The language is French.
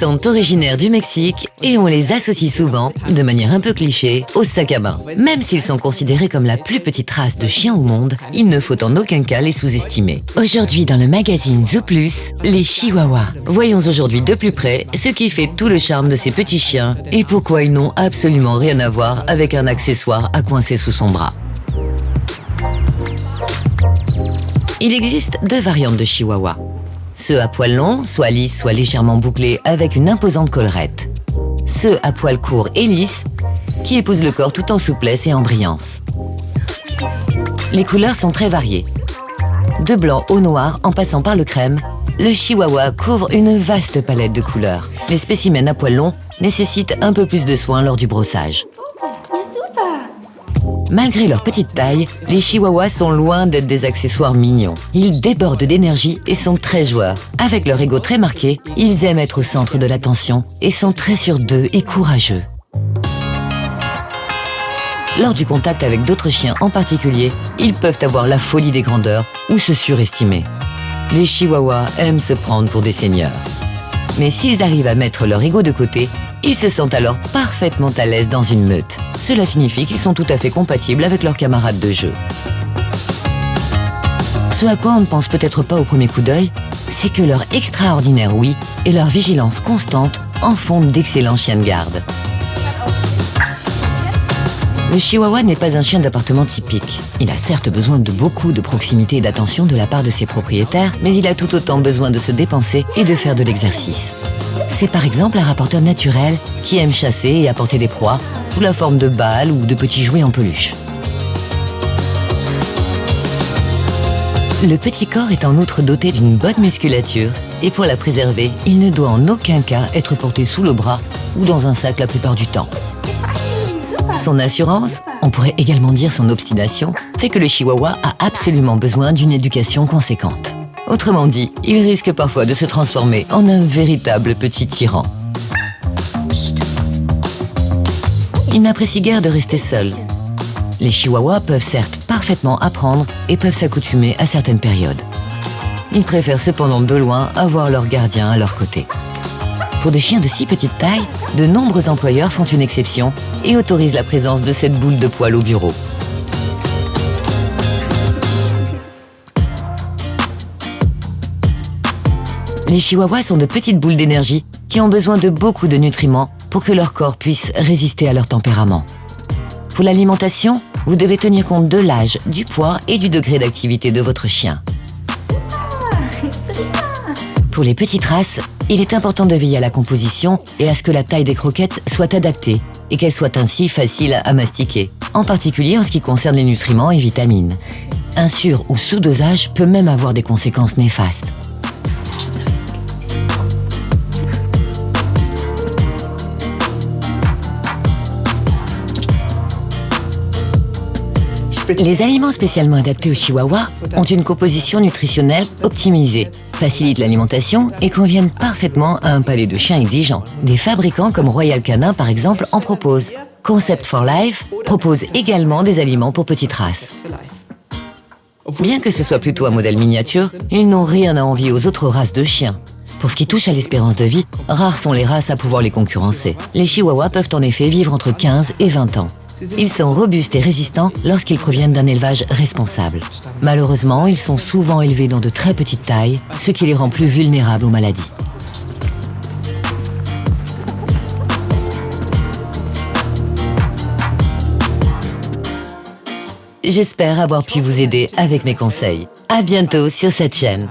sont originaires du Mexique et on les associe souvent, de manière un peu cliché, au sac à main. Même s'ils sont considérés comme la plus petite race de chiens au monde, il ne faut en aucun cas les sous-estimer. Aujourd'hui dans le magazine Zoo Plus, les chihuahuas. Voyons aujourd'hui de plus près ce qui fait tout le charme de ces petits chiens et pourquoi ils n'ont absolument rien à voir avec un accessoire à coincer sous son bras. Il existe deux variantes de chihuahua. Ceux à poils longs, soit lisses, soit légèrement bouclés avec une imposante collerette. Ceux à poils courts et lisses, qui épousent le corps tout en souplesse et en brillance. Les couleurs sont très variées. De blanc au noir en passant par le crème, le chihuahua couvre une vaste palette de couleurs. Les spécimens à poils longs nécessitent un peu plus de soin lors du brossage. Malgré leur petite taille, les chihuahuas sont loin d'être des accessoires mignons. Ils débordent d'énergie et sont très joueurs. Avec leur ego très marqué, ils aiment être au centre de l'attention et sont très sûrs d'eux et courageux. Lors du contact avec d'autres chiens en particulier, ils peuvent avoir la folie des grandeurs ou se surestimer. Les chihuahuas aiment se prendre pour des seigneurs. Mais s'ils arrivent à mettre leur ego de côté, ils se sentent alors parfaitement à l'aise dans une meute. Cela signifie qu'ils sont tout à fait compatibles avec leurs camarades de jeu. Ce à quoi on ne pense peut-être pas au premier coup d'œil, c'est que leur extraordinaire ouïe et leur vigilance constante en font d'excellents chiens de garde. Le chihuahua n'est pas un chien d'appartement typique. Il a certes besoin de beaucoup de proximité et d'attention de la part de ses propriétaires, mais il a tout autant besoin de se dépenser et de faire de l'exercice. C'est par exemple un rapporteur naturel qui aime chasser et apporter des proies sous la forme de balles ou de petits jouets en peluche. Le petit corps est en outre doté d'une bonne musculature et pour la préserver, il ne doit en aucun cas être porté sous le bras ou dans un sac la plupart du temps. Son assurance, on pourrait également dire son obstination, fait que le chihuahua a absolument besoin d'une éducation conséquente. Autrement dit, il risque parfois de se transformer en un véritable petit tyran. Il n'apprécie guère de rester seul. Les chihuahuas peuvent certes parfaitement apprendre et peuvent s'accoutumer à certaines périodes. Ils préfèrent cependant de loin avoir leur gardien à leur côté. Pour des chiens de si petite taille, de nombreux employeurs font une exception et autorisent la présence de cette boule de poils au bureau. Les chihuahuas sont de petites boules d'énergie qui ont besoin de beaucoup de nutriments pour que leur corps puisse résister à leur tempérament. Pour l'alimentation, vous devez tenir compte de l'âge, du poids et du degré d'activité de votre chien. Pour les petites races, il est important de veiller à la composition et à ce que la taille des croquettes soit adaptée et qu'elles soient ainsi faciles à mastiquer, en particulier en ce qui concerne les nutriments et vitamines. Un sur- ou sous-dosage peut même avoir des conséquences néfastes. Les aliments spécialement adaptés aux chihuahuas ont une composition nutritionnelle optimisée, facilitent l'alimentation et conviennent parfaitement à un palais de chiens exigeant. Des fabricants comme Royal Canin par exemple en proposent. Concept for Life propose également des aliments pour petites races. Bien que ce soit plutôt un modèle miniature, ils n'ont rien à envier aux autres races de chiens. Pour ce qui touche à l'espérance de vie, rares sont les races à pouvoir les concurrencer. Les chihuahuas peuvent en effet vivre entre 15 et 20 ans. Ils sont robustes et résistants lorsqu'ils proviennent d'un élevage responsable. Malheureusement, ils sont souvent élevés dans de très petites tailles, ce qui les rend plus vulnérables aux maladies. J'espère avoir pu vous aider avec mes conseils. À bientôt sur cette chaîne.